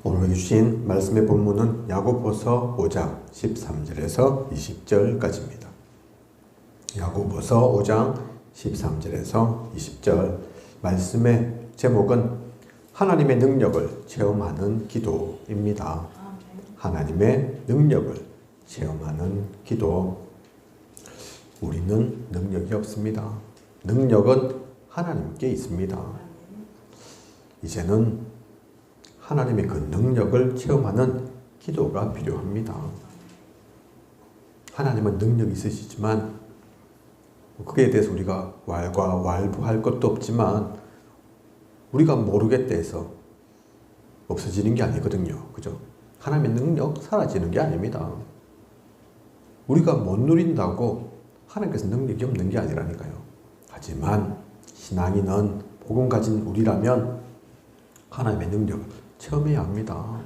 오늘 주신 말씀의 본문은 야고보서 5장 13절에서 20절까지입니다. 야고보서 5장 13절에서 20절 말씀의 제목은 하나님의 능력을 체험하는 기도입니다. 하나님의 능력을 체험하는 기도. 우리는 능력이 없습니다. 능력은 하나님께 있습니다. 이제는 하나님의 그 능력을 체험하는 기도가 필요합니다. 하나님은 능력이 있으시지만 그에 대해서 우리가 왈가왈부할 것도 없지만 우리가 모르겠다 해서 없어지는 게 아니거든요. 그죠? 하나님의 능력 사라지는 게 아닙니다. 우리가 못 누린다고 하나님께서 능력이 없는 게 아니라니까요. 하지만 신앙인은 복음 가진 우리라면 하나님의 능력을 체험해야 합니다.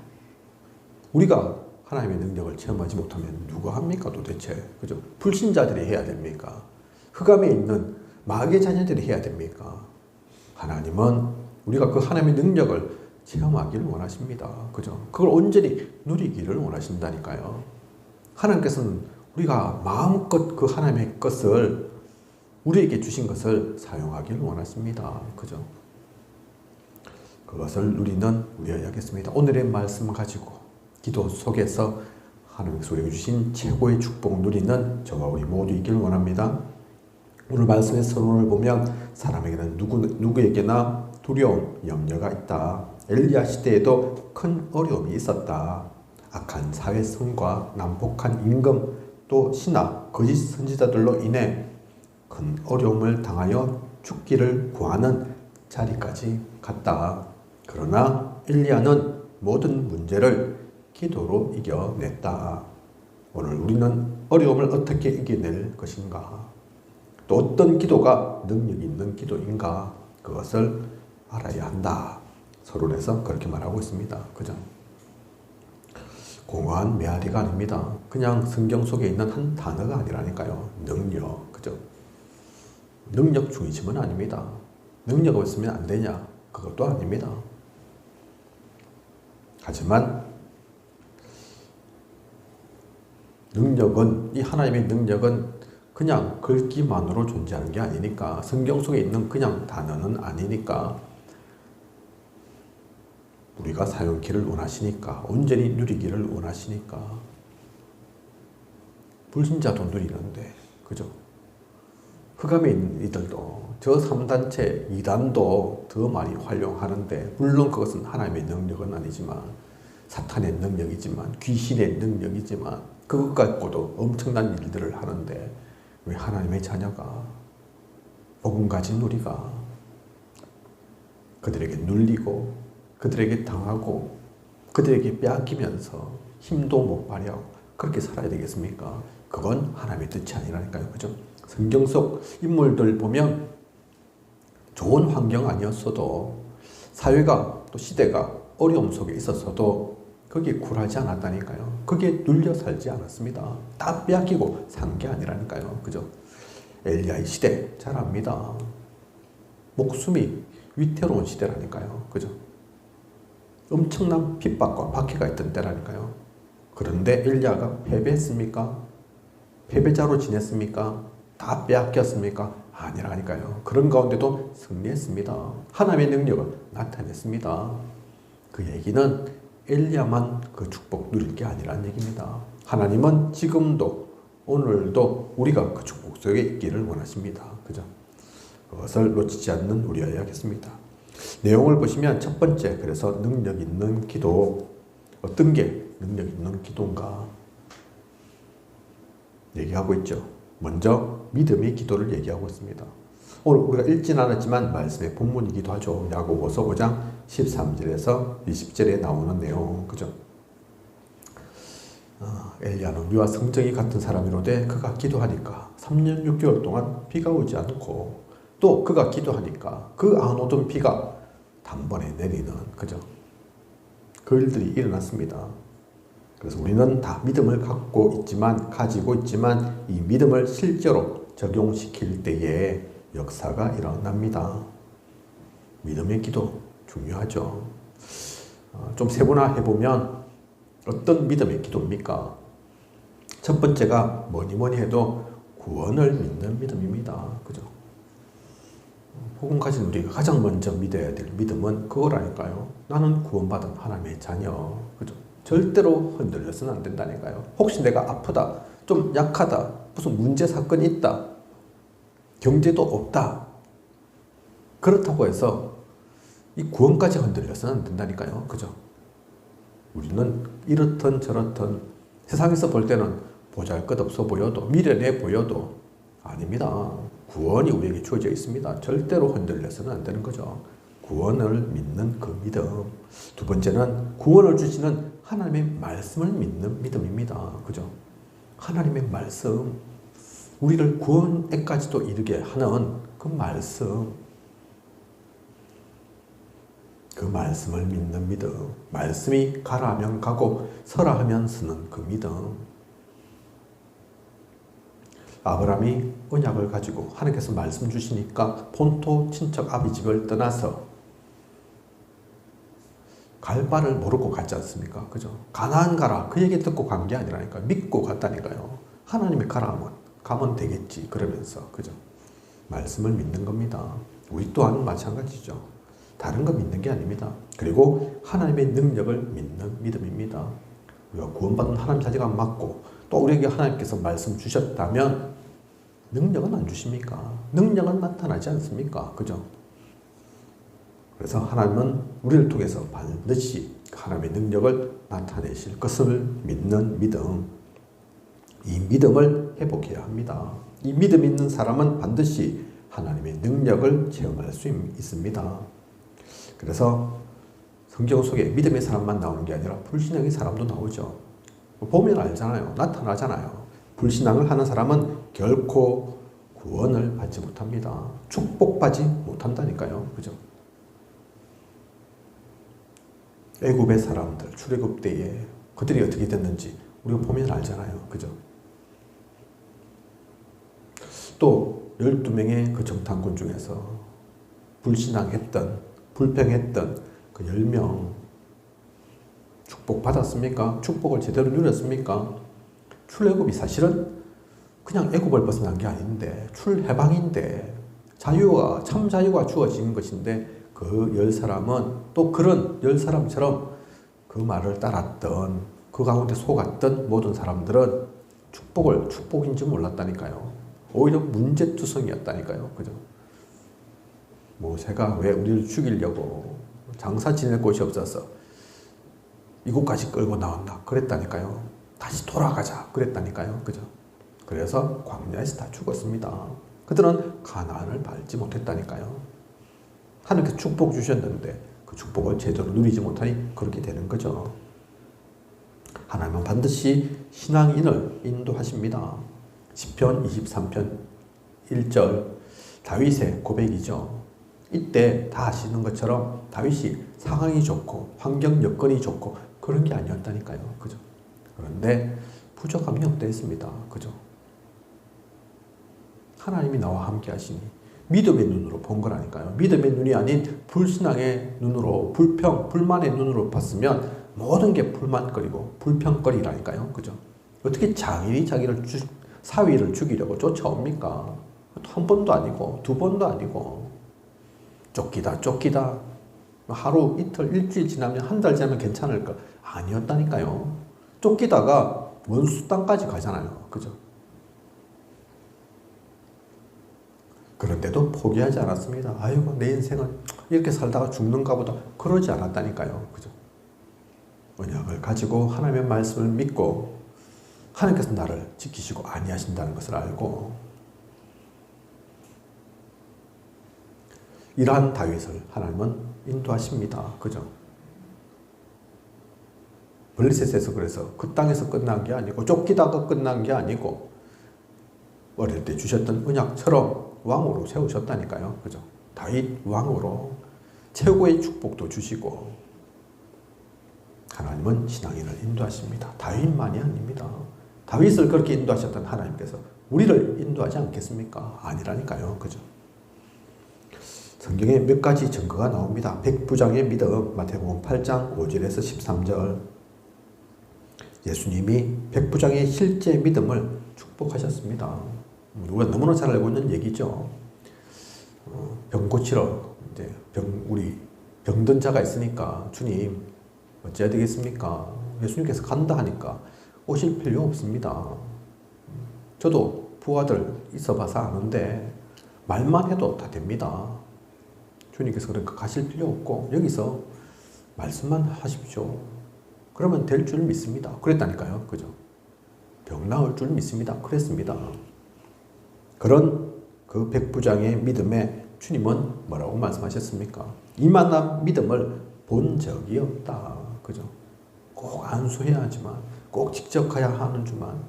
우리가 하나님의 능력을 체험하지 못하면 누가 합니까 도대체? 그죠? 불신자들이 해야 됩니까? 흑암에 있는 마귀의 자녀들이 해야 됩니까? 하나님은 우리가 그 하나님의 능력을 체험하기를 원하십니다. 그죠? 그걸 온전히 누리기를 원하신다니까요. 하나님께서는 우리가 마음껏 그 하나님의 것을 우리에게 주신 것을 사용하기를 원하십니다. 그죠? 그것을 누리는 우리여야겠습니다. 오늘의 말씀 가지고 기도 속에서 하나님께서 우리에게 주신 최고의 축복 누리는 저와 우리 모두 있기를 원합니다. 오늘 말씀의 서론을 보면 사람에게는 누구에게나 두려움, 염려가 있다. 엘리야 시대에도 큰 어려움이 있었다. 악한 사회성과 난폭한 임금, 또 신하, 거짓 선지자들로 인해 큰 어려움을 당하여 죽기를 구하는 자리까지 갔다. 그러나 엘리야는 모든 문제를 기도로 이겨냈다. 오늘 우리는 어려움을 어떻게 이겨낼 것인가? 또 어떤 기도가 능력 있는 기도인가? 그것을 알아야 한다. 서론에서 그렇게 말하고 있습니다. 그죠? 공허한 메아리가 아닙니다. 그냥 성경 속에 있는 한 단어가 아니라니까요. 능력. 그죠? 능력 중심은 아닙니다. 능력 없으면 안 되냐? 그것도 아닙니다. 하지만 능력은, 이 하나님의 능력은 그냥 글귀만으로 존재하는 게 아니니까, 성경 속에 있는 그냥 단어는 아니니까 우리가 사용기를 원하시니까, 온전히 누리기를 원하시니까. 불신자도 누리는데, 그죠? 흑암에 있는 이들도, 저 3단체, 2단도 더 많이 활용하는데, 물론 그것은 하나님의 능력은 아니지만, 사탄의 능력이지만, 귀신의 능력이지만, 그것 갖고도 엄청난 일들을 하는데, 왜 하나님의 자녀가, 복음 가진 우리가 그들에게 눌리고, 그들에게 당하고, 그들에게 빼앗기면서 힘도 못 발휘하고, 그렇게 살아야 되겠습니까? 그건 하나님의 뜻이 아니라니까요. 그죠? 성경 속 인물들 보면 좋은 환경 아니었어도, 사회가 또 시대가 어려움 속에 있었어도 거기에 굴하지 않았다니까요. 거기에 눌려 살지 않았습니다. 다 빼앗기고 산 게 아니라니까요. 그죠? 엘리야의 시대 잘 압니다. 목숨이 위태로운 시대라니까요. 그죠? 엄청난 핍박과 박해가 있던 때라니까요. 그런데 엘리야가 패배했습니까? 패배자로 지냈습니까? 다 빼앗겼습니까? 아니라니까요. 그런 가운데도 승리했습니다. 하나님의 능력을 나타냈습니다. 그 얘기는 엘리야만 그 축복 누릴 게 아니라는 얘기입니다. 하나님은 지금도 오늘도 우리가 그 축복 속에 있기를 원하십니다. 그죠? 그것을 놓치지 않는 우리여야겠습니다. 내용을 보시면 첫 번째, 그래서 능력 있는 기도, 어떤 게 능력 있는 기도인가 얘기하고 있죠. 먼저 믿음의 기도를 얘기하고 있습니다. 오늘 우리가 읽지는 않았지만 말씀의 본문이기도 하죠. 야고보서 5장 13절에서 20절에 나오는 내용. 그죠? 엘리야는 위와 성정이 같은 사람이로되 그가 기도하니까 3년 6개월 동안 비가 오지 않고, 또 그가 기도하니까 그 안 오던 비가 단번에 내리는, 그죠? 그 일들이 일어났습니다. 그래서 우리는 다 믿음을 가지고 있지만 이 믿음을 실제로 적용시킬 때에 역사가 일어납니다. 믿음의 기도 중요하죠. 좀 세분화해보면 어떤 믿음의 기도입니까? 첫 번째가 뭐니 해도 구원을 믿는 믿음입니다. 그죠? 복음 가진 우리가 가장 먼저 믿어야 될 믿음은 그거라니까요. 나는 구원받은 하나님의 자녀. 그죠? 절대로 흔들려서는 안 된다니까요. 혹시 내가 아프다, 좀 약하다, 무슨 문제 사건이 있다, 경제도 없다. 그렇다고 해서 이 구원까지 흔들려서는 안 된다니까요. 그죠? 우리는 이렇든 저렇든 세상에서 볼 때는 보잘것없어 보여도 미련해 보여도 아닙니다. 구원이 우리에게 주어져 있습니다. 절대로 흔들려서는 안 되는 거죠. 구원을 믿는 그 믿음. 두 번째는 구원을 주시는 하나님의 말씀을 믿는 믿음입니다. 그죠? 하나님의 말씀, 우리를 구원에까지도 이르게 하는 그 말씀, 그 말씀을 믿는 믿음. 말씀이 가라 하면 가고 서라 하면 서는 그 믿음. 아브라함이 언약을 가지고 하나님께서 말씀 주시니까 본토 친척 아비 집을 떠나서 갈 바를 모르고 갔지 않습니까? 그죠? 가나안 가라 그 얘기 듣고 간 게 아니라니까. 믿고 갔다니까요. 하나님이 가라 하면 가면 되겠지 그러면서. 그죠? 말씀을 믿는 겁니다. 우리 또한 마찬가지죠. 다른 거 믿는 게 아닙니다. 그리고 하나님의 능력을 믿는 믿음입니다. 우리가 구원받은 하나님 자녀가 맞고 또 우리에게 하나님께서 말씀 주셨다면 능력은 안 주십니까? 능력은 나타나지 않습니까? 그죠? 그래서 하나님은 우리를 통해서 반드시 하나님의 능력을 나타내실 것을 믿는 믿음. 이 믿음을 회복해야 합니다. 이 믿음 있는 사람은 반드시 하나님의 능력을 체험할 수 있습니다. 그래서 성경 속에 믿음의 사람만 나오는 게 아니라 불신앙의 사람도 나오죠. 보면 알잖아요. 나타나잖아요. 불신앙을 하는 사람은 결코 구원을 받지 못합니다. 축복받지 못한다니까요. 그죠? 애굽의 사람들, 출애굽 때에 그들이 어떻게 됐는지 우리가 보면 알잖아요. 그죠? 또 12명의 그 정탐꾼 중에서 불신앙했던, 불평했던 그 10명 축복받았습니까? 축복을 제대로 누렸습니까? 출애굽이 사실은 그냥 애굽을 벗어난 게 아닌데 출해방인데 자유가 참 자유가 주어진 것인데 그 10사람은 또 그런 10사람처럼 그 말을 따랐던 그 가운데 속았던 모든 사람들은 축복인지 몰랐다니까요. 오히려 문제투성이었다니까요. 그죠? 모세가 왜 우리를 죽이려고 장사 지낼 곳이 없어서 이곳까지 끌고 나온다 그랬다니까요. 다시 돌아가자 그랬다니까요. 그죠? 그래서 광야에서 다 죽었습니다. 그들은 가나안을 밟지 못했다니까요. 하나님께서 축복 주셨는데 그 축복을 제대로 누리지 못하니 그렇게 되는 거죠. 하나님은 반드시 신앙인을 인도하십니다. 시편 23편 1절 다윗의 고백이죠. 이때 다 아시는 것처럼 다윗이 상황이 좋고 환경 여건이 좋고 그런 게 아니었다니까요. 그죠? 그런데 부족함이 없다 했습니다. 그죠? 하나님이 나와 함께 하시니 믿음의 눈으로 본 거라니까요. 믿음의 눈이 아닌 불신앙의 눈으로, 불평, 불만의 눈으로 봤으면 모든 게 불만거리고 불평거리라니까요. 그죠? 어떻게 장인이 자기를 사위를 죽이려고 쫓아옵니까? 한 번도 아니고 두 번도 아니고 쫓기다 하루 이틀 일주일 지나면 한 달 지나면 괜찮을까? 아니었다니까요. 쫓기다가 원수 땅까지 가잖아요. 그죠? 그런데도 포기하지 않았습니다. 아이고 내 인생은 이렇게 살다가 죽는가 보다 그러지 않았다니까요. 그죠? 언약을 가지고 하나님의 말씀을 믿고 하나님께서 나를 지키시고 안위하신다는 것을 알고 이러한 다윗을 하나님은 인도하십니다. 그죠? 블레셋에서 그래서 그 땅에서 끝난 게 아니고 쫓기다가 끝난 게 아니고 어릴 때 주셨던 언약처럼 왕으로 세우셨다니까요. 그죠? 다윗 왕으로 최고의 축복도 주시고 하나님은 신앙인을 인도하십니다. 다윗만이 아닙니다. 다윗을 그렇게 인도하셨던 하나님께서 우리를 인도하지 않겠습니까? 아니라니까요. 그죠? 성경에 몇 가지 증거가 나옵니다. 백부장의 믿음, 마태복음 8장 5절에서 13절. 예수님이 백부장의 실제 믿음을 축복하셨습니다. 우리가 너무나 잘 알고 있는 얘기죠. 병 고치러 이제 우리 병든 자가 있으니까 주님 어찌해야 되겠습니까? 예수님께서 간다 하니까 오실 필요 없습니다. 저도 부하들 있어봐서 아는데 말만 해도 다 됩니다. 주님께서 그러니까 가실 필요 없고 여기서 말씀만 하십시오. 그러면 될 줄 믿습니다. 그랬다니까요. 그죠? 병 나을 줄 믿습니다. 그랬습니다. 그런 그 백부장의 믿음에 주님은 뭐라고 말씀하셨습니까? 이만한 믿음을 본 적이 없다. 그죠? 꼭 안수해야 하지만, 꼭 직접 가야 하는 주만.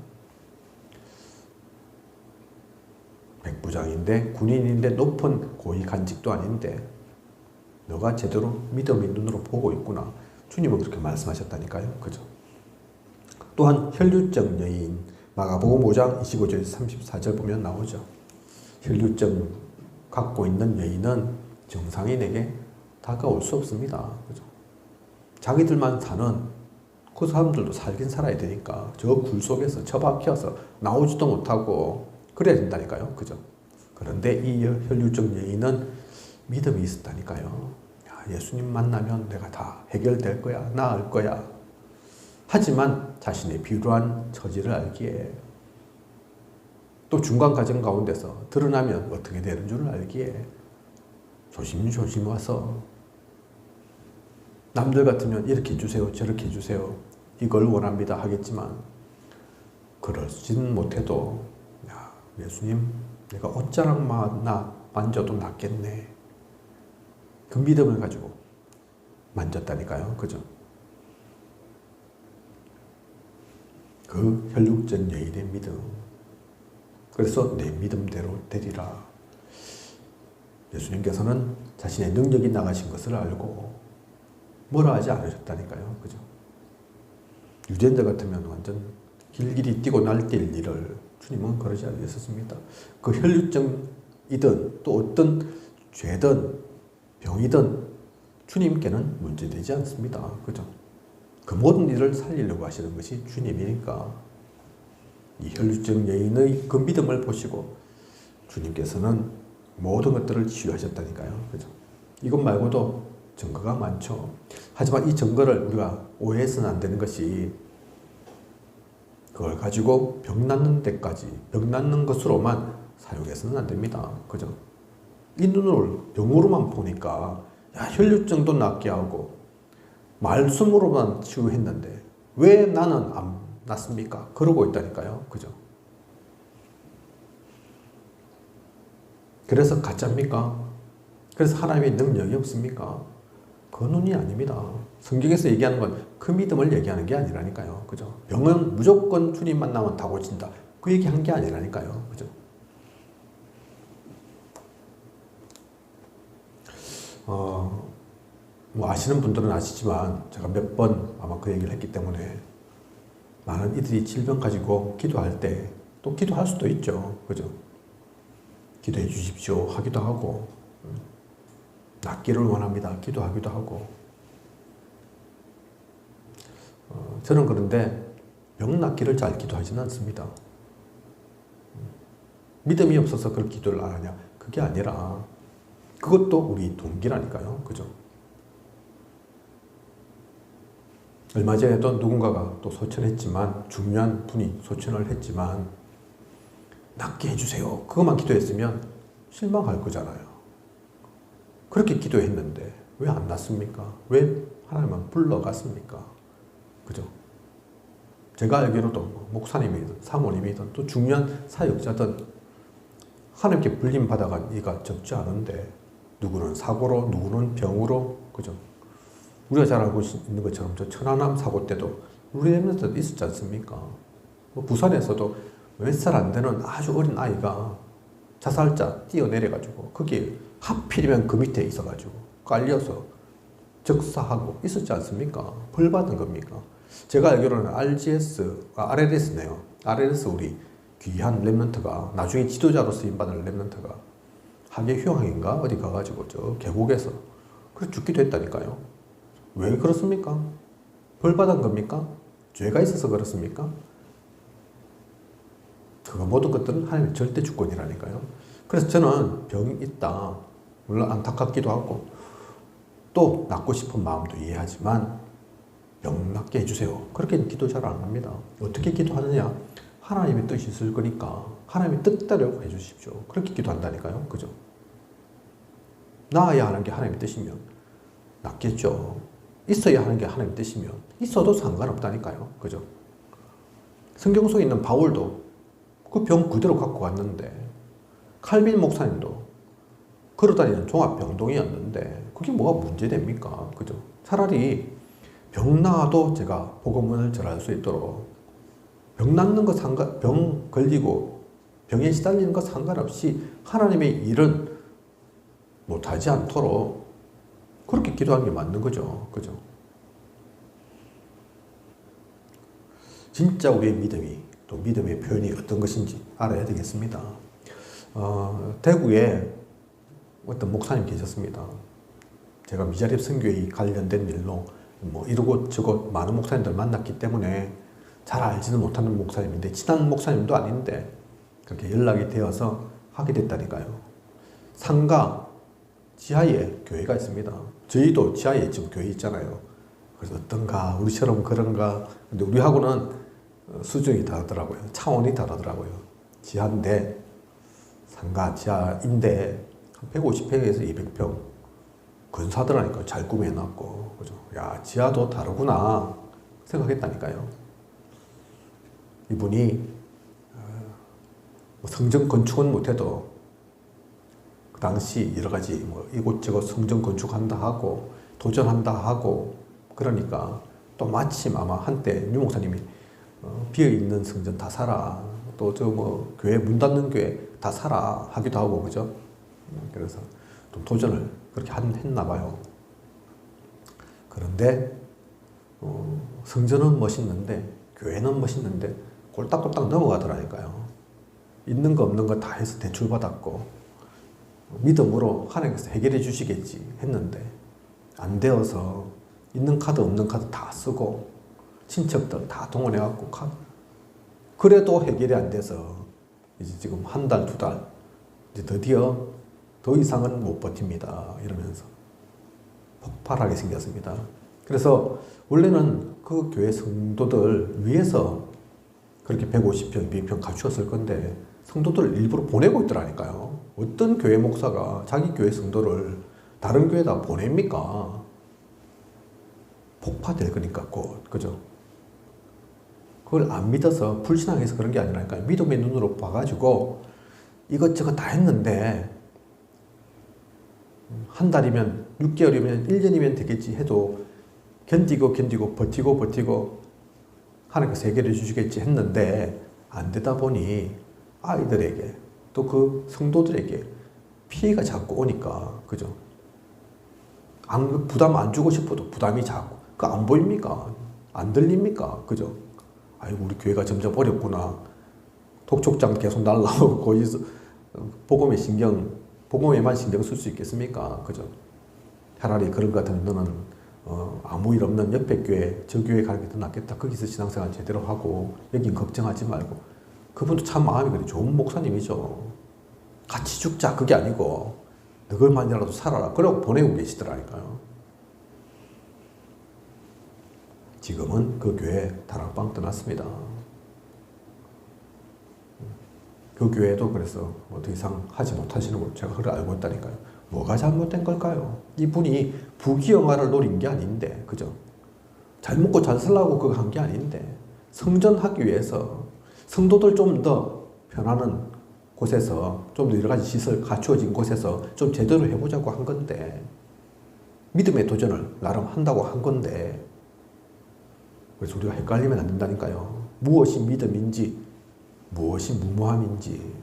백부장인데, 군인인데, 높은 고위 간직도 아닌데, 너가 제대로 믿음의 눈으로 보고 있구나. 주님은 그렇게 말씀하셨다니까요. 그죠? 또한 혈류증 여인, 마가복음 5장 25절에서 34절 보면 나오죠. 혈류증 갖고 있는 여인은 정상인에게 다가올 수 없습니다. 그죠? 자기들만 사는 그 사람들도 살긴 살아야 되니까 저 굴 속에서 처박혀서 나오지도 못하고 그래야 된다니까요. 그죠? 그런데 이 혈류증 여인은 믿음이 있었다니까요. 야, 예수님 만나면 내가 다 해결될 거야. 나을 거야. 하지만 자신의 비루한 처지를 알기에 또 중간 과정 가운데서 드러나면 어떻게 되는 줄 알기에 조심조심 와서 남들 같으면 이렇게 해주세요, 저렇게 해주세요, 이걸 원합니다 하겠지만 그러지는 못해도 야, 예수님 내가 옷자락 만져도 낫겠네. 그 믿음을 가지고 만졌다니까요. 그죠? 그 혈육전 여인의 믿음. 그래서 내 믿음대로 되리라. 예수님께서는 자신의 능력이 나가신 것을 알고 뭐라 하지 않으셨다니까요. 그죠? 유전자 같으면 완전 길길이 뛰고 날뛸 일을 주님은 그러지 않으셨습니다. 그 혈류증이든 또 어떤 죄든 병이든 주님께는 문제되지 않습니다. 그죠? 그 모든 일을 살리려고 하시는 것이 주님이니까 이 혈류증 여인의 그 믿음을 보시고 주님께서는 모든 것들을 치유하셨다니까요. 그죠? 이것 말고도 증거가 많죠. 하지만 이 증거를 우리가 오해해서는 안 되는 것이 그걸 가지고 병 낫는 데까지, 병 낫는 것으로만 사용해서는 안 됩니다. 그죠? 이 눈을 병으로만 보니까 야, 혈류증도 낫게 하고 말씀으로만 치유했는데 왜 나는 안 낫습니까? 그러고 있다니까요. 그죠? 그래서 가짜입니까? 그래서 하나님의 능력이 없습니까? 그 눈이 아닙니다. 성경에서 얘기하는 건 그 믿음을 얘기하는 게 아니라니까요. 그죠? 병은 무조건 주님 만나면 다 고친다. 그 얘기한 게 아니라니까요. 그죠? 뭐 아시는 분들은 아시지만 제가 몇 번 아마 그 얘기를 했기 때문에 많은 이들이 질병 가지고 기도할 때 또 기도할 수도 있죠. 그죠? 기도해 주십시오 하기도 하고 낫기를 원합니다 기도하기도 하고 저는 그런데 병 낫기를 잘 기도하지는 않습니다. 믿음이 없어서 그걸 기도를 안 하냐? 그게 아니라 그것도 우리 동기라니까요. 그죠? 얼마 전에도 누군가가 또 소천했지만 중요한 분이 소천을 했지만 낫게 해주세요. 그것만 기도했으면 실망할 거잖아요. 그렇게 기도했는데 왜 안 낫습니까? 왜 하나님은 불러갔습니까? 그죠? 제가 알기로도 목사님이든 사모님이든 또 중요한 사역자든 하나님께 불림 받아간 이가 적지 않은데 누구는 사고로 누구는 병으로 그죠? 우리가 잘 알고 있는 것처럼 저 천안함 사고 때도 우리 랩런트도 있었지 않습니까? 뭐 부산에서도 몇 살 안 되는 아주 어린 아이가 자살자 뛰어내려가지고 거기에 하필이면 그 밑에 있어가지고 깔려서 적사하고 있었지 않습니까? 벌 받은 겁니까? 제가 알기로는 RLS네요. RLS 우리 귀한 랩런트가 나중에 지도자로 쓰임받을 랩런트가 하계 휴양인가 어디 가가지고 저 계곡에서 그래 죽기도 했다니까요. 왜 그렇습니까? 벌 받은 겁니까? 죄가 있어서 그렇습니까? 그거 모든 것들은 하나님의 절대 주권이라니까요. 그래서 저는 병이 있다. 물론 안타깝기도 하고 또 낫고 싶은 마음도 이해하지만 병 낫게 해주세요. 그렇게 기도 잘 안 합니다. 어떻게 기도하느냐? 하나님의 뜻이 있을 거니까 하나님의 뜻대로 해주십시오. 그렇게 기도한다니까요. 그죠? 나아야 하는 게 하나님의 뜻이면 낫겠죠. 있어야 하는 게 하나님의 뜻이면 있어도 상관없다니까요. 그죠? 성경 속에 있는 바울도 그 병 그대로 갖고 갔는데 칼빈 목사님도 걸어다니는 종합병동이었는데 그게 뭐가 문제됩니까? 그죠? 차라리 병 나아도 제가 복음을 전할 수 있도록 병 낫는 거 병 걸리고 병에 시달리는 거 상관없이 하나님의 일은 못하지 않도록 그렇게 기도하는 게 맞는 거죠. 그죠? 진짜 우리의 믿음이 또 믿음의 표현이 어떤 것인지 알아야 되겠습니다. 대구에 어떤 목사님 계셨습니다. 제가 미자립 선교에 관련된 일로 뭐 이러고 저거 많은 목사님들 만났기 때문에 잘 알지는 못하는 목사님인데 친한 목사님도 아닌데 그렇게 연락이 되어서 하게 됐다니까요. 상가 지하에 교회가 있습니다. 저희도 지하에 지금 교회 있잖아요. 그래서 어떤가 우리처럼 그런가 근데 우리하고는 수준이 다르더라고요. 차원이 다르더라고요. 지하인데 상가 지하인데 150평에서 200평 근사하더라니까요. 잘 꾸며놨고 그죠? 야 지하도 다르구나 생각했다니까요. 이분이 성전 건축은 못해도 그 당시 여러 가지 뭐 이곳저곳 성전 건축한다 하고 도전한다 하고 그러니까 또 마침 아마 한때 유 목사님이 비어있는 성전 다 사라 또 저 뭐 교회 문 닫는 교회 다 사라 하기도 하고 그죠? 그래서 좀 도전을 그렇게 했나 봐요. 그런데 성전은 멋있는데 교회는 멋있는데 꼴딱꼴딱 넘어가더라니까요. 있는 거 없는 거 다 해서 대출받았고 믿음으로 하나님께서 해결해 주시겠지 했는데 안 되어서 있는 카드 없는 카드 다 쓰고 친척들 다 동원해갖고 그래도 해결이 안 돼서 이제 지금 한 달, 두 달 이제 드디어 더 이상은 못 버팁니다. 이러면서 폭발하게 생겼습니다. 그래서 원래는 그 교회 성도들 위해서 그렇게 150평, 200평 갖추었을 건데 성도들 일부러 보내고 있더라니까요. 어떤 교회 목사가 자기 교회 성도를 다른 교회에다 보냅니까? 폭파될 거니까 곧, 그죠? 그걸 안 믿어서 불신앙해서 그런 게 아니라니까요. 믿음의 눈으로 봐가지고 이것저것 다 했는데 한 달이면 6개월이면 1년이면 되겠지 해도 견디고 버티고 하나님께서 해결해 주시겠지 했는데 안 되다 보니 아이들에게 또 그 성도들에게 피해가 자꾸 오니까 그죠? 부담 안 주고 싶어도 부담이 자꾸 그 안 보입니까? 안 들립니까? 그죠? 아이고 우리 교회가 점점 어렵구나. 독촉장 계속 날라오고 거기서 복음에만 신경 쓸 수 있겠습니까? 그죠? 차라리 그런 것 같으면 너는 아무 일 없는 옆에 교회, 저 교회 가는 게 더 낫겠다. 거기서 신앙생활 제대로 하고 여긴 걱정하지 말고. 그분도 참 마음이 그래 좋은 목사님이죠. 같이 죽자 그게 아니고 너걸만이라도 살아라. 그러고 보내고 계시더라니까요. 지금은 그 교회 다락방 떠났습니다. 그 교회도 그래서 뭐 더 이상 하지 못하시는 걸 제가 그걸 알고 있다니까요. 뭐가 잘못된 걸까요? 이분이 부귀영화를 노린 게 아닌데, 그죠? 잘 먹고 잘 살라고 그거 한 게 아닌데, 성전하기 위해서 성도들 좀 더 편하는 곳에서 좀 더 여러 가지 시설 갖추어진 곳에서 좀 제대로 해보자고 한 건데, 믿음의 도전을 나름 한다고 한 건데, 그래서 우리가 헷갈리면 안 된다니까요. 무엇이 믿음인지, 무엇이 무모함인지.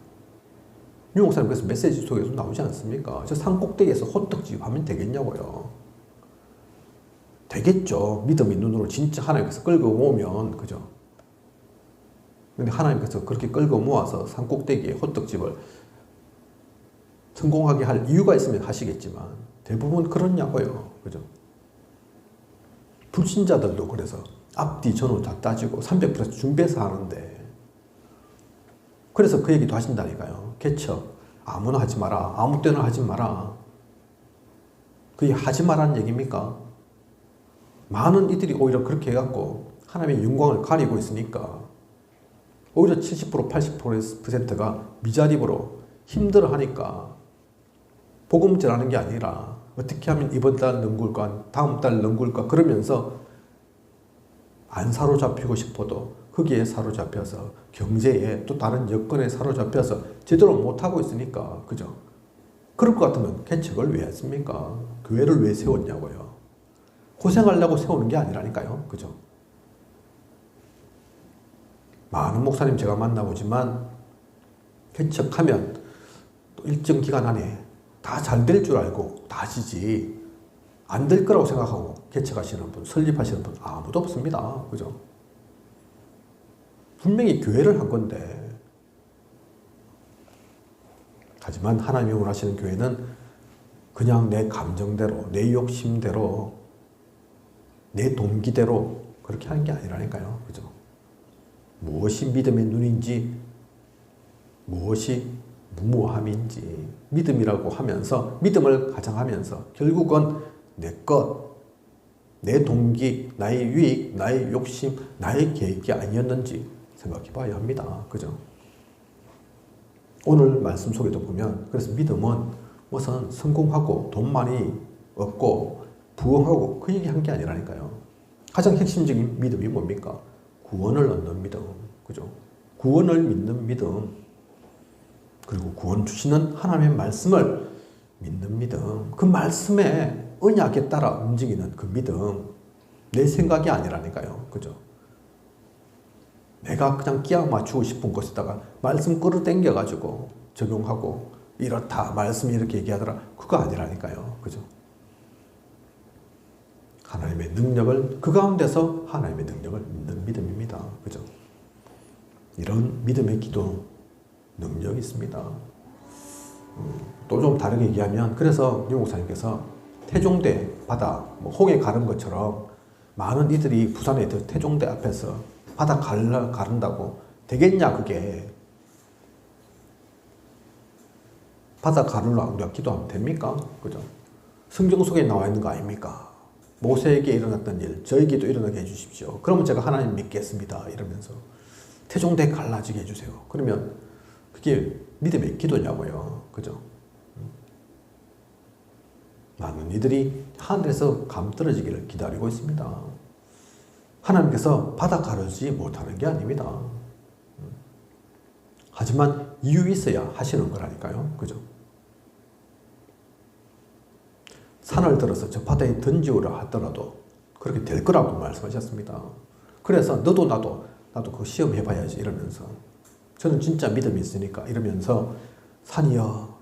유 목사님 그래서 메시지 속에서 나오지 않습니까? 저 산 꼭대기에서 호떡집 하면 되겠냐고요. 되겠죠. 믿음의 눈으로 진짜 하나님께서 끌고 오면, 그죠? 근데 하나님께서 그렇게 끌고 모아서 산 꼭대기에 호떡집을 성공하게 할 이유가 있으면 하시겠지만 대부분 그렇냐고요. 그죠? 불신자들도 그래서 앞뒤 전후 다 따지고 300% 준비해서 하는데 그래서 그 얘기도 하신다니까요. 개척 아무나 하지 마라. 아무 때나 하지 마라. 그게 하지 마라는 얘기입니까? 많은 이들이 오히려 그렇게 해갖고 하나님의 영광을 가리고 있으니까 오히려 70% 80%가 미자립으로 힘들어하니까 복음질하는 게 아니라 어떻게 하면 이번 달 넘길까 다음 달 넘길까 그러면서 안 사로잡히고 싶어도 거기에 사로잡혀서 경제에 또 다른 여건에 사로잡혀서 제대로 못하고 있으니까 그죠? 그럴 것 같으면 개척을 왜 했습니까? 교회를 왜 세웠냐고요? 고생하려고 세우는 게 아니라니까요. 그죠? 많은 목사님 제가 만나보지만 개척하면 또 일정 기간 안에 다 잘 될 줄 알고 다 하시지 안 될 거라고 생각하고 개척하시는 분, 설립하시는 분 아무도 없습니다. 그죠? 분명히 교회를 한 건데 하지만 하나님이 원하시는 교회는 그냥 내 감정대로, 내 욕심대로, 내 동기대로 그렇게 하는 게 아니라니까요. 그죠? 무엇이 믿음의 눈인지, 무엇이 무모함인지, 믿음이라고 하면서, 믿음을 가장하면서, 결국은 내 것, 내 동기, 나의 유익, 나의 욕심, 나의 계획이 아니었는지 생각해 봐야 합니다. 그죠? 오늘 말씀 속에도 보면, 그래서 믿음은 우선 성공하고 돈 많이 얻고 부흥하고 그 얘기 한 게 아니라니까요. 가장 핵심적인 믿음이 뭡니까? 구원을 얻는 믿음. 그죠? 구원을 믿는 믿음. 그리고 구원 주시는 하나님의 말씀을 믿는 믿음. 그 말씀의 언약에 따라 움직이는 그 믿음. 내 생각이 아니라니까요. 그죠? 내가 그냥 끼워 맞추고 싶은 곳에다가 말씀 끌어당겨가지고 적용하고 이렇다. 말씀이 이렇게 얘기하더라. 그거 아니라니까요. 그죠? 하나님의 능력을, 그 가운데서 하나님의 능력을 믿는 믿음입니다. 그죠? 이런 믿음의 기도 능력이 있습니다. 또 좀 다르게 얘기하면, 그래서 유 목사님께서 태종대 바다, 홍해 가른 것처럼 많은 이들이 부산의 태종대 앞에서 바다 가른다고 되겠냐, 그게. 바다 가르려 우리가 기도하면 됩니까? 그죠? 성경 속에 나와 있는 거 아닙니까? 모세에게 일어났던 일, 저에게도 일어나게 해주십시오. 그러면 제가 하나님 믿겠습니다. 이러면서 태종대 갈라지게 해주세요. 그러면 그게 믿음의 기도냐고요. 그죠? 많은 이들이 하늘에서 감 떨어지기를 기다리고 있습니다. 하나님께서 바다 가르지 못하는 게 아닙니다. 하지만 이유 있어야 하시는 거라니까요. 그죠? 산을 들어서 저 바다에 던지오라 하더라도 그렇게 될 거라고 말씀하셨습니다. 그래서 너도 나도 그거 시험 해봐야지 이러면서 저는 진짜 믿음이 있으니까 이러면서 산이요.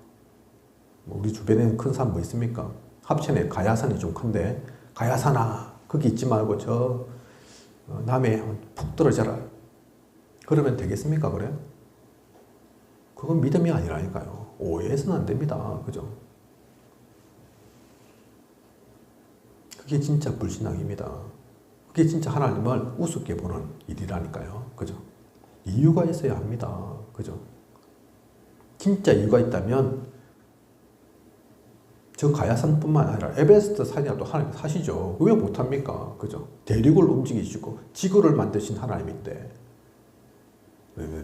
우리 주변에는 큰 산 뭐 있습니까? 합천에 가야산이 좀 큰데 가야산아 거기 있지 말고 저 남해 푹 떨어져라. 그러면 되겠습니까? 그래? 그건 믿음이 아니라니까요. 오해해서는 안 됩니다. 그죠? 그게 진짜 불신앙입니다. 그게 진짜 하나님을 우습게 보는 일이라니까요. 그죠? 이유가 있어야 합니다. 그죠? 진짜 이유가 있다면 저 가야산뿐만 아니라 에베레스트 산이라도 하나님 사시죠. 왜 못합니까? 그죠? 대륙을 움직이시고 지구를 만드신 하나님인데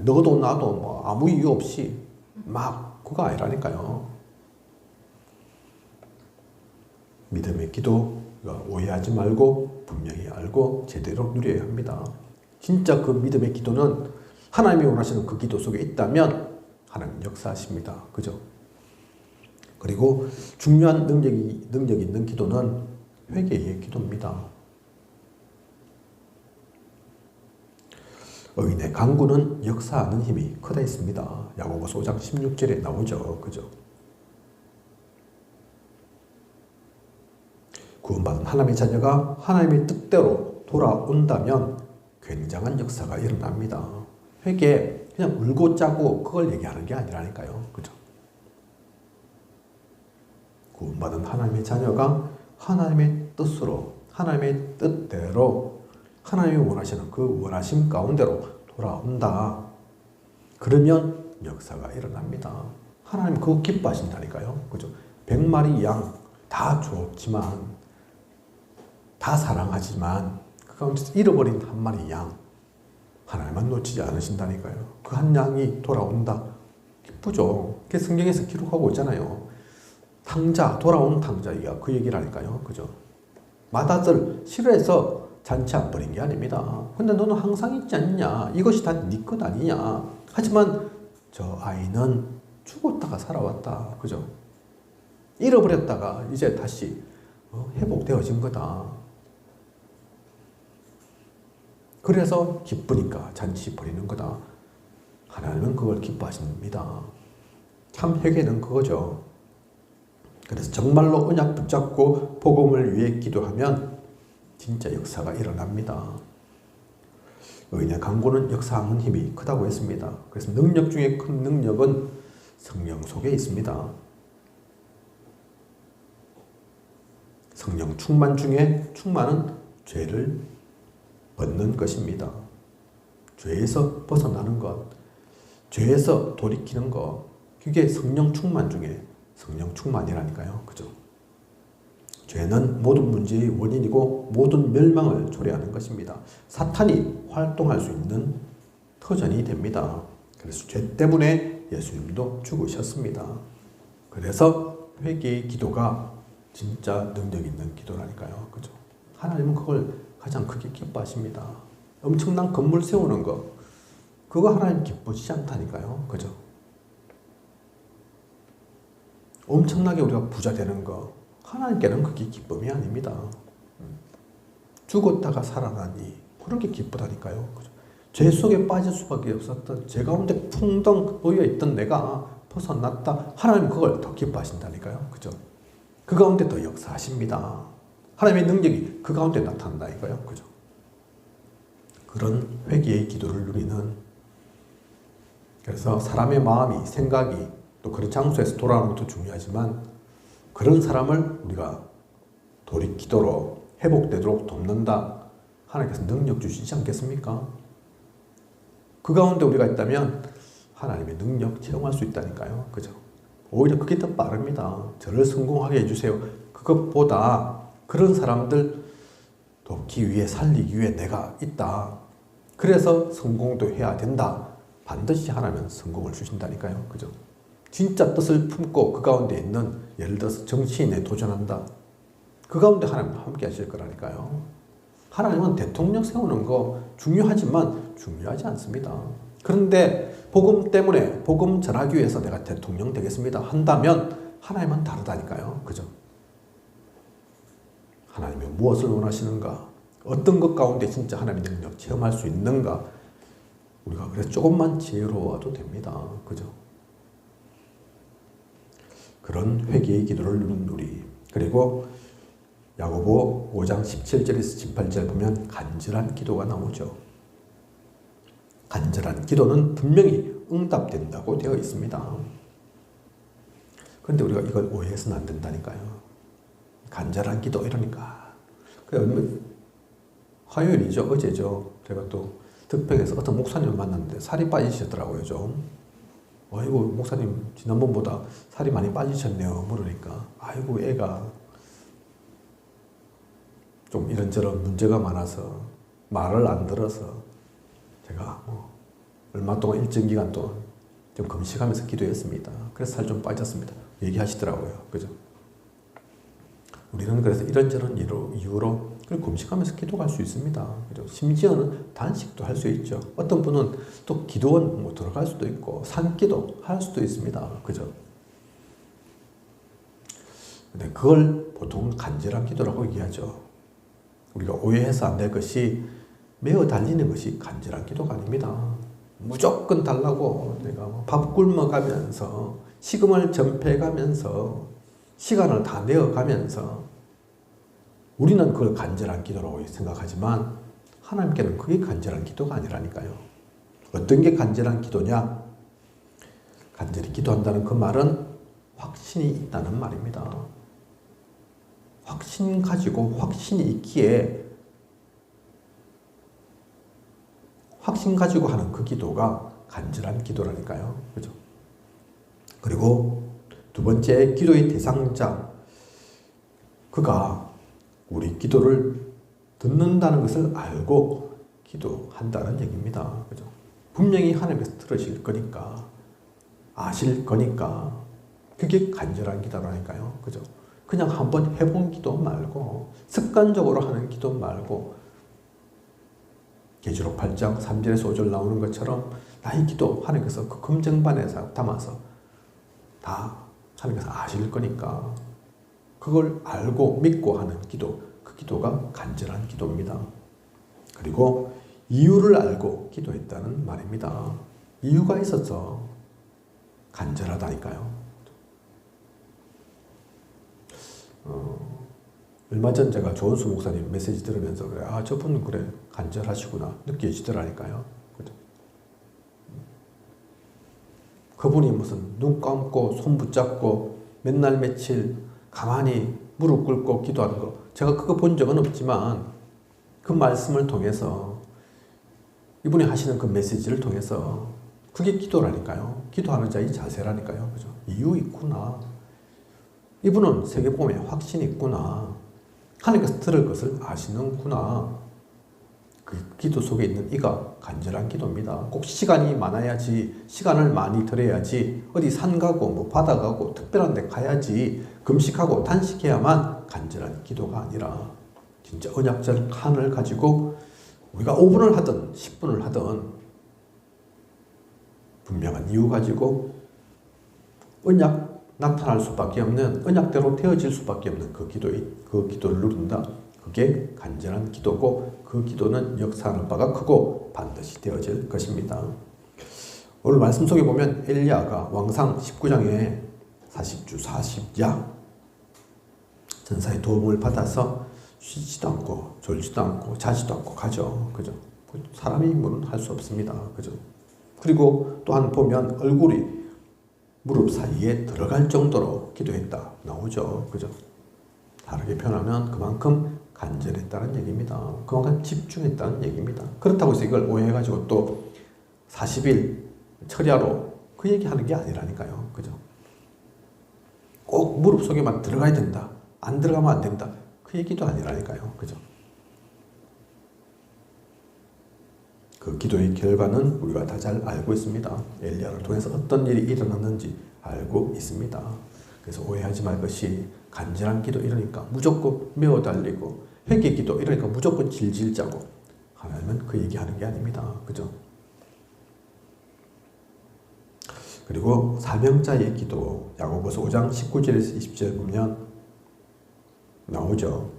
너도 나도 뭐 아무 이유 없이 막 그거 아니라니까요. 믿음의 기도 오해하지 말고 분명히 알고 제대로 누려야 합니다. 진짜 그 믿음의 기도는 하나님이 원하시는 그 기도 속에 있다면 하나님 역사하십니다. 그죠? 그리고 중요한 능력이 있는 기도는 회개의 기도입니다. 의인의 간구는 역사하는 힘이 크다 있습니다. 야고보서 5장 16절에 나오죠. 그죠? 구원받은 하나님의 자녀가 하나님의 뜻대로 돌아온다면 굉장한 역사가 일어납니다. 회개 그냥 울고 짜고 그걸 얘기하는 게 아니라니까요. 그죠? 구원받은 하나님의 자녀가 하나님의 뜻으로, 하나님의 뜻대로, 하나님이 원하시는 그 원하심 가운데로 돌아온다. 그러면 역사가 일어납니다. 하나님 그거 기뻐하신다니까요. 그죠? 100마리 양 다 좋지만, 다 사랑하지만 그 가운데서 잃어버린 한 마리 양 하나님만 놓치지 않으신다니까요. 그 한 양이 돌아온다. 기쁘죠. 그게 성경에서 기록하고 있잖아요. 탕자, 돌아온 탕자이야. 그 얘기를 하니까요. 그죠? 맏아들 싫어해서 잔치 안 버린 게 아닙니다. 근데 너는 항상 있지 않냐? 이것이 다 네 것 아니냐? 하지만 저 아이는 죽었다가 살아왔다. 그죠? 잃어버렸다가 이제 다시 회복되어진 거다. 그래서 기쁘니까 잔치 벌이는 거다. 하나님은 그걸 기뻐하십니다. 참 회개는 그거죠. 그래서 정말로 언약 붙잡고 복음을 위해 기도하면 진짜 역사가 일어납니다. 의인의 강구는 역사하는 힘이 크다고 했습니다. 그래서 능력 중에 큰 능력은 성령 속에 있습니다. 성령 충만 중에 충만은 죄를 벗는 것입니다. 죄에서 벗어나는 것, 죄에서 돌이키는 것, 그게 성령 충만 중에 성령 충만이라니까요. 그죠? 죄는 모든 문제의 원인이고 모든 멸망을 초래하는 것입니다. 사탄이 활동할 수 있는 터전이 됩니다. 그래서 죄 때문에 예수님도 죽으셨습니다. 그래서 회개의 기도가 진짜 능력 있는 기도라니까요. 그죠? 하나님은 그걸 가장 크게 기뻐하십니다. 엄청난 건물 세우는 거, 그거 하나님 기쁘시지 않다니까요. 그죠? 엄청나게 우리가 부자 되는 거, 하나님께는 그게 기쁨이 아닙니다. 죽었다가 살아나니, 그런 게 기쁘다니까요. 그죠? 죄 속에 빠질 수밖에 없었던, 죄 가운데 풍덩 놓여있던 내가 벗어났다. 하나님 그걸 더 기뻐하신다니까요. 그죠? 그 가운데 더 역사하십니다. 하나님의 능력이 그 가운데 나타난다니까요. 그죠? 그런 회개의 기도를 누리는, 그래서 사람의 마음이, 생각이 또 그런 장소에서 돌아오는 것도 중요하지만 그런 사람을 우리가 돌이키도록 회복되도록 돕는다. 하나님께서 능력 주시지 않겠습니까? 그 가운데 우리가 있다면 하나님의 능력 체험할 수 있다니까요. 그죠? 오히려 그게 더 빠릅니다. 저를 성공하게 해주세요. 그것보다 그런 사람들 돕기 위해, 살리기 위해 내가 있다. 그래서 성공도 해야 된다. 반드시 하나님은 성공을 주신다니까요. 그죠? 진짜 뜻을 품고 그 가운데 있는, 예를 들어서 정치인에 도전한다. 그 가운데 하나님은 함께 하실 거라니까요. 하나님은 대통령 세우는 거 중요하지만 중요하지 않습니다. 그런데 복음 때문에, 복음 전하기 위해서 내가 대통령 되겠습니다 한다면 하나님은 다르다니까요. 그죠? 하나님이 무엇을 원하시는가? 어떤 것 가운데 진짜 하나님의 능력 체험할 수 있는가? 우리가 그래서 조금만 지혜로워도 됩니다. 그죠? 그런 회개의 기도를 누린 우리. 그리고 야고보 5장 17절에서 18절 보면 간절한 기도가 나오죠. 간절한 기도는 분명히 응답된다고 되어 있습니다. 그런데 우리가 이걸 오해해서는 안 된다니까요. 간절한 기도 이러니까. 화요일이죠. 어제죠. 제가 또 덕평에서 어떤 목사님을 만났는데 살이 빠지셨더라고요. 좀. 아이고 목사님 지난번보다 살이 많이 빠지셨네요. 물으니까 아이고 애가 좀 이런저런 문제가 많아서 말을 안 들어서 제가 얼마 동안 일정 기간 동안 좀 금식하면서 기도했습니다. 그래서 살 좀 빠졌습니다. 얘기하시더라고요. 그죠? 우리는 그래서 이런저런 이유로 금식하면서 기도할 수 있습니다. 그죠? 심지어는 단식도 할 수 있죠. 어떤 분은 또 기도원 들어갈 수도 있고 산기도 할 수도 있습니다. 그죠? 근데 그걸 보통 간절한 기도라고 얘기하죠. 우리가 오해해서 안 될 것이, 매어 달리는 것이 간절한 기도가 아닙니다. 무조건 달라고 내가 밥 굶어가면서 식음을 전폐해가면서 시간을 다 내어가면서 우리는 그걸 간절한 기도라고 생각하지만 하나님께는 그게 간절한 기도가 아니라니까요. 어떤 게 간절한 기도냐? 간절히 기도한다는 그 말은 확신이 있다는 말입니다. 확신 가지고 확신이 있기에 확신 가지고 하는 그 기도가 간절한 기도라니까요. 그죠? 그리고 두 번째 기도의 대상자, 그가 우리 기도를 듣는다는 것을 알고 기도한다는 얘기입니다. 그죠? 분명히 하나님께서 들으실 거니까, 아실 거니까, 그게 간절한 기도라니까요. 그죠? 그냥 한번 해본 기도 말고, 습관적으로 하는 기도 말고, 계시록 8장 3절에서 5절 나오는 것처럼 나의 기도 하나님께서 그 금쟁반에 담아서 다 하나님께서 아실 거니까 그걸 알고 믿고 하는 기도, 그 기도가 간절한 기도입니다. 그리고 이유를 알고 기도했다는 말입니다. 이유가 있어서 간절하다니까요. 얼마 전 제가 조은수 목사님 메시지 들으면서 그래, 아, 저분 그래 간절하시구나 느껴지더라니까요. 그죠? 그분이 무슨 눈 감고 손 붙잡고 몇 날 며칠 가만히 무릎 꿇고 기도하는 거, 제가 그거 본 적은 없지만 그 말씀을 통해서 이분이 하시는 그 메시지를 통해서 그게 기도라니까요. 기도하는 자의 자세라니까요. 그죠? 이유 있구나. 이분은 세계복음에 확신이 있구나. 하나님께서 들을 것을 아시는구나. 그 기도 속에 있는 이가 간절한 기도입니다. 꼭 시간이 많아야지, 시간을 많이 들여야지, 어디 산 가고 뭐 바다 가고 특별한 데 가야지, 금식하고 단식해야만 간절한 기도가 아니라 진짜 언약적 칸을 가지고 우리가 5분을 하든 10분을 하든 분명한 이유 가지고 언약 나타날 수밖에 없는, 언약대로 되어질 수밖에 없는 그 기도를 누린다. 그게 간절한 기도고, 그 기도는 역사하는 바가 크고 반드시 되어질 것입니다. 오늘 말씀 속에 보면 엘리야가 왕상 19장에 40주 40야 전사의 도움을 받아서 쉬지도 않고 졸지도 않고 자지도 않고 가죠. 그죠? 사람의 임무는 할 수 없습니다. 그죠? 그리고 또한 보면 얼굴이 무릎 사이에 들어갈 정도로 기도했다 나오죠. 그죠? 다르게 표현하면 그만큼 간절했다는 얘기입니다. 그만큼 집중했다는 얘기입니다. 그렇다고 해서 이걸 오해해가지고 또 40일 철야로 그 얘기하는 게 아니라니까요. 그죠? 꼭 무릎 속에만 들어가야 된다. 안 들어가면 안 된다. 그 얘기도 아니라니까요. 그죠? 그 기도의 결과는 우리가 다 잘 알고 있습니다. 엘리야를 통해서 어떤 일이 일어났는지 알고 있습니다. 그래서 오해하지 말 것이, 간절한 기도 이러니까 무조건 메어 달리고, 회개 기도 이러니까 무조건 질질 짜고 하나님은 그 얘기하는 게 아닙니다. 그죠? 그리고 사명자의 기도, 야고보서 5장 19절에서 20절 보면 나오죠.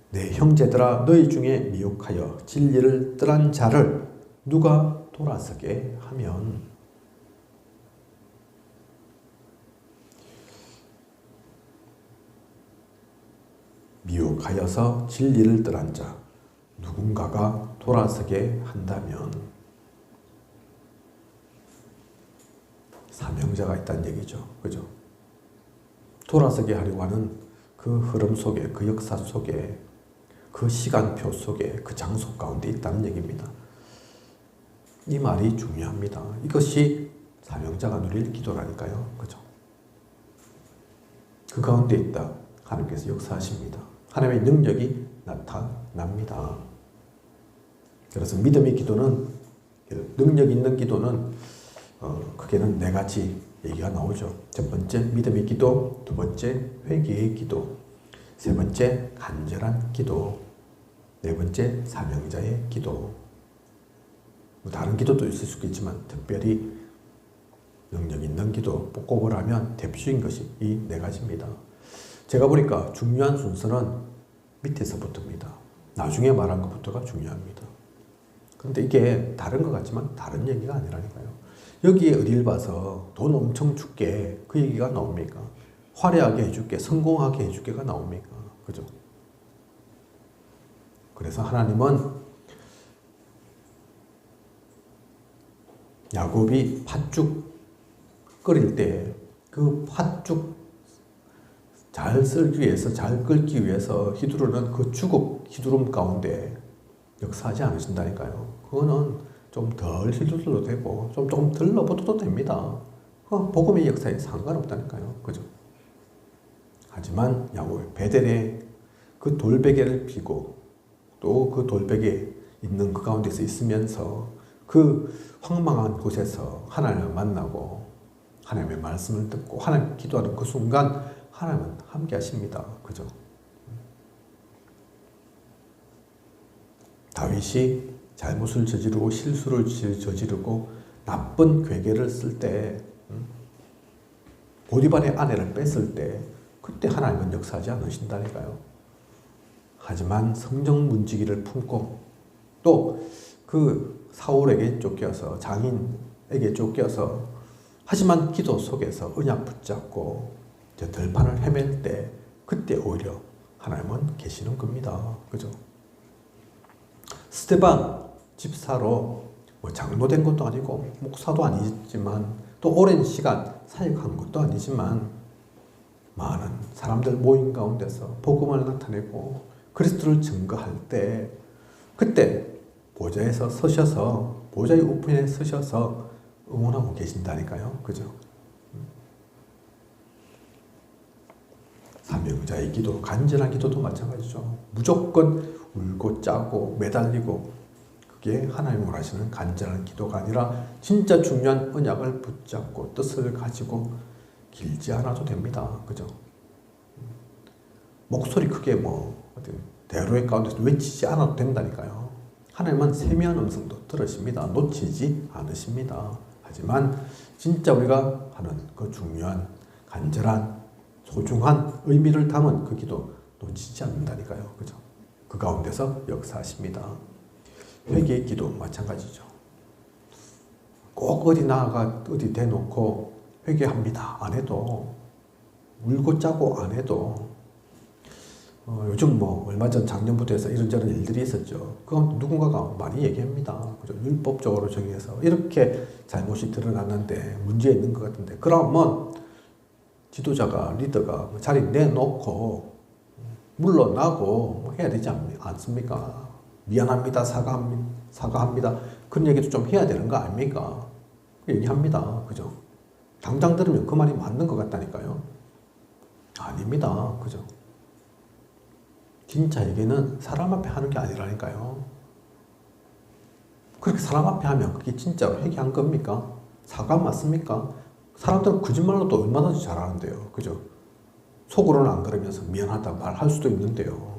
내 형제들아, 너희 중에 미혹하여 진리를 떠난 자를 누가 돌아서게 하면, 미혹하여서 진리를 떠난 자 누군가가 돌아서게 한다면 사명자가 있다는 얘기죠. 그죠? 돌아서게 하려고 하는 그 흐름 속에, 그 역사 속에, 그 시간표 속에, 그 장소 가운데 있다는 얘기입니다. 이 말이 중요합니다. 이것이 사명자가 누릴 기도라니까요. 그죠? 그 가운데 있다. 하나님께서 역사하십니다. 하나님의 능력이 나타납니다. 그래서 믿음의 기도는, 능력 있는 기도는 크게는 네 가지 얘기가 나오죠. 첫 번째 믿음의 기도, 두 번째 회개의 기도, 세 번째 간절한 기도, 네 번째 사명자의 기도. 뭐 다른 기도도 있을 수 있겠지만 특별히 능력 있는 기도 꼽으라면 대표적인 것이 이 네 가지입니다. 제가 보니까 중요한 순서는 밑에서부터입니다. 나중에 말한 것부터가 중요합니다. 그런데 이게 다른 것 같지만 다른 얘기가 아니라니까요. 여기에 어딜 봐서 돈 엄청 줄게 그 얘기가 나옵니까? 화려하게 해줄게, 성공하게 해줄게가 나옵니까? 그죠? 그래서 하나님은 야곱이 팥죽 끓일 때 그 팥죽 잘 쓸기 위해서, 잘 끌기 위해서 히드로는 그 주곡 히드름 가운데 역사하지 않으신다니까요. 그거는 좀 덜 휘둘러도 되고 조금 덜 넣어도 됩니다. 복음의 역사에 상관없다니까요. 그죠? 하지만 야곱의 베델에 그 돌베개를 피고 또 그 돌베개 있는 그 가운데서 있으면서 그 황망한 곳에서 하나님을 만나고 하나님의 말씀을 듣고 하나님 기도하는 그 순간 하나님은 함께 하십니다. 그죠? 다윗이 잘못을 저지르고 실수를 저지르고 나쁜 괴계를 쓸 때, 보디발의 아내를 뺐을 때 그때 하나님은 역사하지 않으신다니까요. 하지만 성령 문지기를 품고 또 그 사울에게 쫓겨서 장인에게 쫓겨서 하지만 기도 속에서 언약 붙잡고 저 들판을 헤맬 때 그때 오히려 하나님은 계시는 겁니다. 그죠? 스데반 집사로 뭐 장로된 것도 아니고 목사도 아니지만 또 오랜 시간 사역한 것도 아니지만 많은 사람들 모임 가운데서 복음을 나타내고 그리스도를 증거할 때 그때 보좌에서 서셔서 보좌의 우편에 서셔서 응원하고 계신다니까요. 그죠? 사명자의 기도, 간절한 기도도 마찬가지죠. 무조건 울고 짜고 매달리고 그게 하나님 원하시는 간절한 기도가 아니라 진짜 중요한 언약을 붙잡고 뜻을 가지고 길지 않아도 됩니다. 그죠? 목소리 크게 대로의 가운데서 외치지 않아도 된다니까요. 하나님은 세미한 음성도 들으십니다. 놓치지 않으십니다. 하지만 진짜 우리가 하는 그 중요한 간절한 소중한 의미를 담은 그 기도 놓치지 않는다니까요. 그죠? 그 가운데서 역사하십니다. 회개의 기도 마찬가지죠. 꼭 어디 나아가 어디 대놓고 회개합니다 안 해도 울고 짜고 안 해도 요즘 얼마 전 작년부터 해서 이런저런 일들이 있었죠. 그건 누군가가 많이 얘기합니다. 그죠? 율법적으로 정해서 이렇게 잘못이 드러났는데 문제 있는 것 같은데 그러면 지도자가 리더가 자리 내놓고 물러나고 해야 되지 않습니까? 미안합니다. 사과합니다. 그런 얘기도 좀 해야 되는 거 아닙니까? 얘기합니다. 그죠? 당장 들으면 그 말이 맞는 것 같다니까요. 아닙니다. 그죠? 진짜 얘기는 사람 앞에 하는 게 아니라니까요. 그렇게 사람 앞에 하면 그게 진짜로 회개한 겁니까? 사과 맞습니까? 사람들은 거짓말로도 얼마든지 잘하는데요. 그죠? 속으로는 안 그러면서 미안하다 말할 수도 있는데요.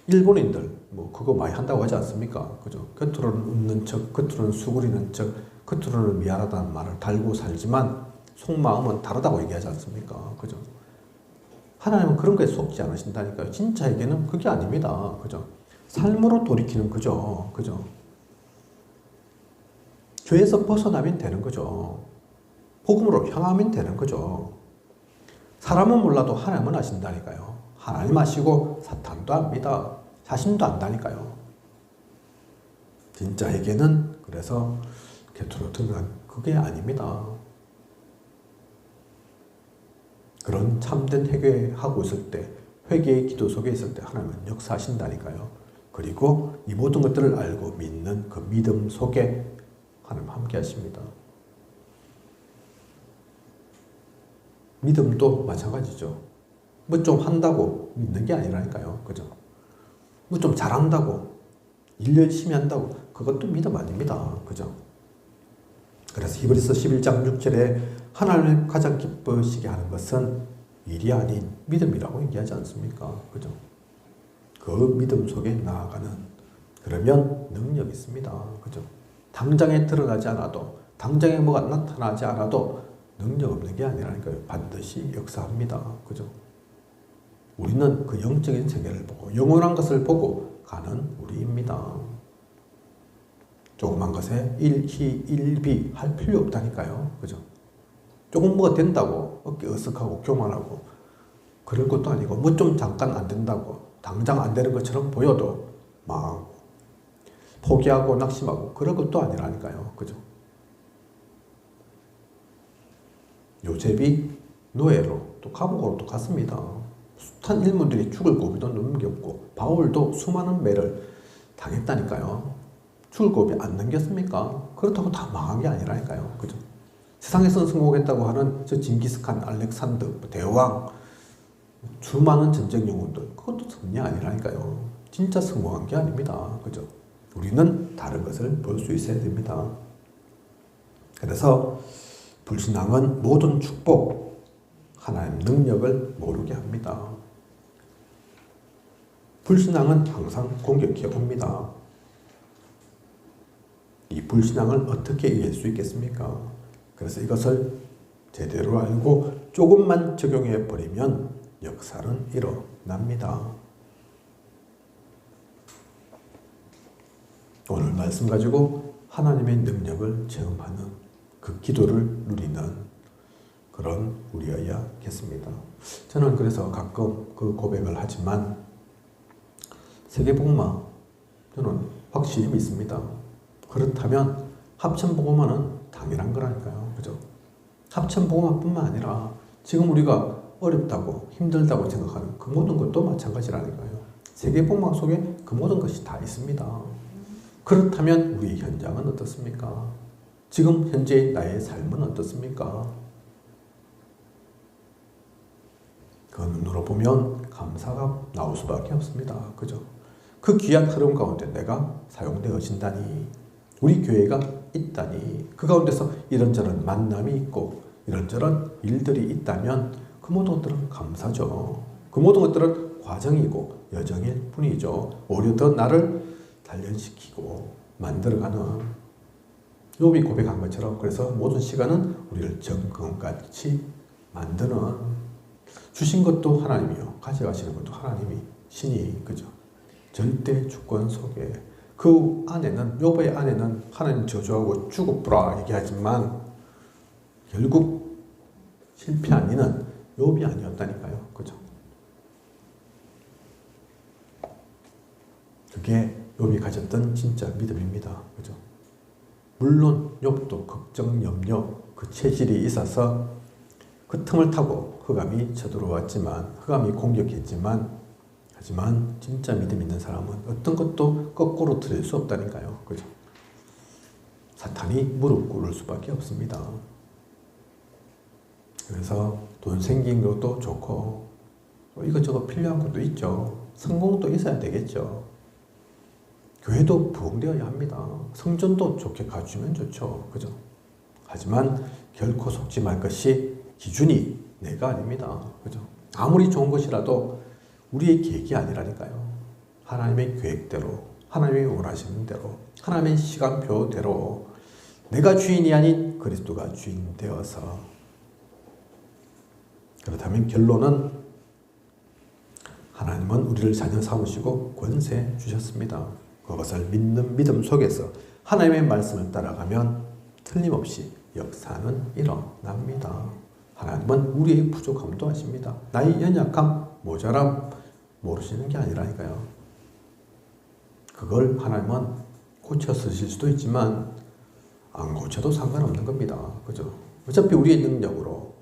일본인들 그거 많이 한다고 하지 않습니까? 그죠? 겉으로는 웃는 척, 겉으로는 수그리는 척, 겉으로는 미안하다는 말을 달고 살지만 속마음은 다르다고 얘기하지 않습니까? 그죠? 하나님은 그런 거에 속지 않으신다니까요. 진짜에게는 그게 아닙니다. 그죠? 삶으로 돌이키는 거죠. 그죠? 죄에서 벗어나면 되는 거죠. 복음으로 향하면 되는 거죠. 사람은 몰라도 하나님은 아신다니까요. 하나님 아시고 사탄도 압니다. 자신도 안다니까요. 진짜에게는 그래서 곁으로 드러난 그게 아닙니다. 그런 참된 회개하고 있을 때, 회개의 기도 속에 있을 때 하나님은 역사하신다니까요. 그리고 이 모든 것들을 알고 믿는 그 믿음 속에 하나님 함께 하십니다. 믿음도 마찬가지죠. 좀 한다고 믿는 게 아니라니까요. 그죠? 좀 잘한다고, 일 열심히 한다고, 그것도 믿음 아닙니다. 그죠? 그래서 히브리서 11장 6절에 하나님을 가장 기쁘시게 하는 것은 일이 아닌 믿음이라고 얘기하지 않습니까? 그죠? 그 믿음 속에 나아가는, 그러면 능력이 있습니다. 그죠? 당장에 드러나지 않아도, 당장에 뭐가 나타나지 않아도 능력 없는 게 아니라니까요. 반드시 역사합니다. 그죠? 우리는 그 영적인 세계를 보고 영원한 것을 보고 가는 우리입니다. 조그만 것에 일희 일비 할 필요 없다니까요. 그죠? 조금 뭐가 된다고 어깨 으쓱하고 교만하고 그럴 것도 아니고 좀 잠깐 안 된다고 당장 안 되는 것처럼 보여도 망하고 포기하고 낙심하고 그럴 것도 아니라니까요. 그죠? 요셉이 노예로 또 감옥으로 또 갔습니다. 숱한 인물들이 죽을 고비도 넘겼고 바울도 수많은 매를 당했다니까요. 죽을 고비 안 넘겼습니까? 그렇다고 다 망한 게 아니라니까요. 그죠? 세상에서 성공했다고 하는 저 징기스칸, 알렉산더, 대왕, 수많은 전쟁 영웅들, 그것도 승리 아니라니까요. 진짜 성공한 게 아닙니다. 그죠? 우리는 다른 것을 볼 수 있어야 됩니다. 그래서 불신앙은 모든 축복, 하나님의 능력을 모르게 합니다. 불신앙은 항상 공격해 옵니다. 이 불신앙을 어떻게 이길 수 있겠습니까? 그래서 이것을 제대로 알고 조금만 적용해 버리면 역사는 일어납니다. 오늘 말씀 가지고 하나님의 능력을 체험하는 그 기도를 누리는 그런 우리여야겠습니다. 저는 그래서 가끔 그 고백을 하지만 세계복음화 저는 확실히 믿습니다. 그렇다면 합천복음화는 당연한 거라니까요. 그죠? 합천복음화뿐만 아니라 지금 우리가 어렵다고 힘들다고 생각하는 그 모든 것도 마찬가지라니까요. 세계복음화 속에 그 모든 것이 다 있습니다. 그렇다면 우리 현장은 어떻습니까? 지금 현재 나의 삶은 어떻습니까? 그 눈으로 보면 감사가 나올 수밖에 없습니다. 그죠? 그 귀한 흐름 가운데 내가 사용되어진다니, 우리 교회가 있다니, 그 가운데서 이런저런 만남이 있고 이런저런 일들이 있다면 그 모든 것들은 감사죠. 그 모든 것들은 과정이고 여정일 뿐이죠. 오히려 더 나를 단련시키고 만들어가는, 욥이 고백한 것처럼, 그래서 모든 시간은 우리를 정금같이 만드는, 주신 것도 하나님이요, 가져가시는 것도 하나님이 신이, 그죠? 절대 주권 속에 그 안에는, 욥의 안에는 하나님 저주하고 죽어보라 얘기하지만 결국 실패한 이는 욥이 아니었다니까요. 그죠? 그게 욥이 가졌던 진짜 믿음입니다. 그죠? 물론 욥도 걱정, 염려, 그 체질이 있어서 그 틈을 타고 흑암이 쳐들어왔지만, 흑암이 공격했지만, 하지만 진짜 믿음 있는 사람은 어떤 것도 거꾸로 틀릴 수 없다니까요. 그죠? 사탄이 무릎 꿇을 수밖에 없습니다. 그래서 돈 생긴 것도 좋고 이것저것 필요한 것도 있죠. 성공도 있어야 되겠죠. 교회도 부흥되어야 합니다. 성전도 좋게 갖추면 좋죠. 그죠? 하지만 결코 속지 말 것이 기준이 내가 아닙니다. 그죠? 아무리 좋은 것이라도 우리의 계획이 아니라니까요. 하나님의 계획대로, 하나님이 원하시는 대로, 하나님의 시간표대로 내가 주인이 아닌 그리스도가 주인 되어서, 그렇다면 결론은 하나님은 우리를 자녀 삼으시고 권세 주셨습니다. 그것을 믿는 믿음 속에서 하나님의 말씀을 따라가면 틀림없이 역사는 일어납니다. 하나님은 우리의 부족함도 아십니다. 나의 연약함, 모자람 모르시는 게 아니라니까요. 그걸 하나님은 고쳐 쓰실 수도 있지만 안 고쳐도 상관없는 겁니다. 그죠? 어차피 우리의 능력으로,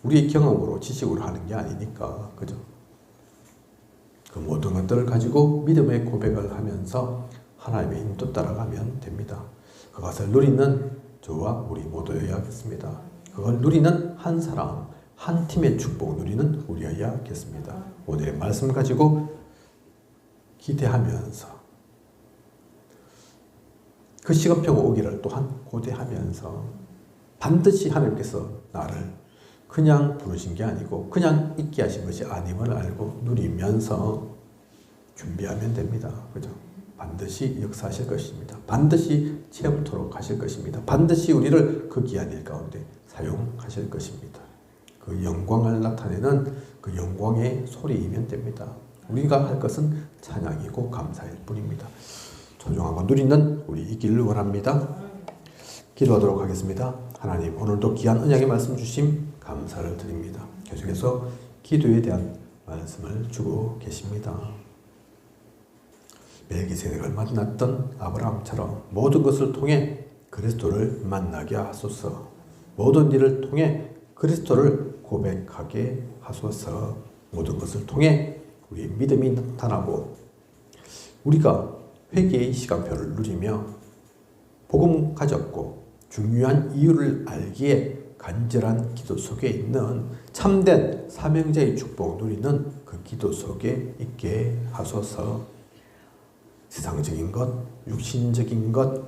우리의 경험으로, 지식으로 하는 게 아니니까. 그죠? 그 모든 것들을 가지고 믿음의 고백을 하면서 하나님의 인도 따라가면 됩니다. 그것을 누리는 저와 우리 모두여야겠습니다. 그걸 누리는 한 사람, 한 팀의 축복 누리는 우리여야겠습니다. 오늘의 말씀 가지고 기대하면서 그 시간표가 오기를 또한 고대하면서 반드시 하나님께서 나를 그냥 부르신 게 아니고 그냥 있게 하신 것이 아님을 알고 누리면서 준비하면 됩니다. 그죠? 반드시 역사하실 것입니다. 반드시 체험토록 하실 것입니다. 반드시 우리를 그 귀한 일 가운데 사용하실 것입니다. 그 영광을 나타내는 그 영광의 소리이면 됩니다. 우리가 할 것은 찬양이고 감사일 뿐입니다. 소중한 거 누리는 우리 있기를 원합니다. 기도하도록 하겠습니다. 하나님, 오늘도 귀한 언약의 말씀 주심 감사를 드립니다. 계속해서 기도에 대한 말씀을 주고 계십니다. 멜기세덱을 만났던 아브라함처럼 모든 것을 통해 그리스도를 만나게 하소서. 모든 일을 통해 그리스도를 고백하게 하소서. 모든 것을 통해 우리의 믿음이 나타나고 우리가 회개의 시간표를 누리며 복음 가졌고 중요한 이유를 알기에 간절한 기도 속에 있는 참된 사명자의 축복을 누리는 그 기도 속에 있게 하소서. 세상적인 것, 육신적인 것,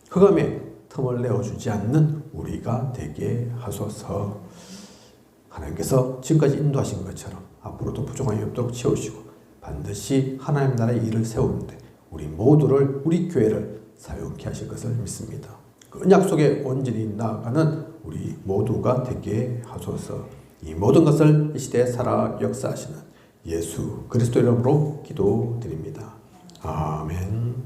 흑암에 틈을 내어주지 않는 우리가 되게 하소서. 하나님께서 지금까지 인도하신 것처럼 앞으로도 부족함이 없도록 채우시고 반드시 하나님 나라의 일을 세우는데 우리 모두를, 우리 교회를 사용케 하실 것을 믿습니다. 그 언약 속에 온전히 나아가는 우리 모두가 되게 하소서. 이 모든 것을 이 시대에 살아 역사하시는 예수 그리스도 이름으로 기도드립니다. 아멘.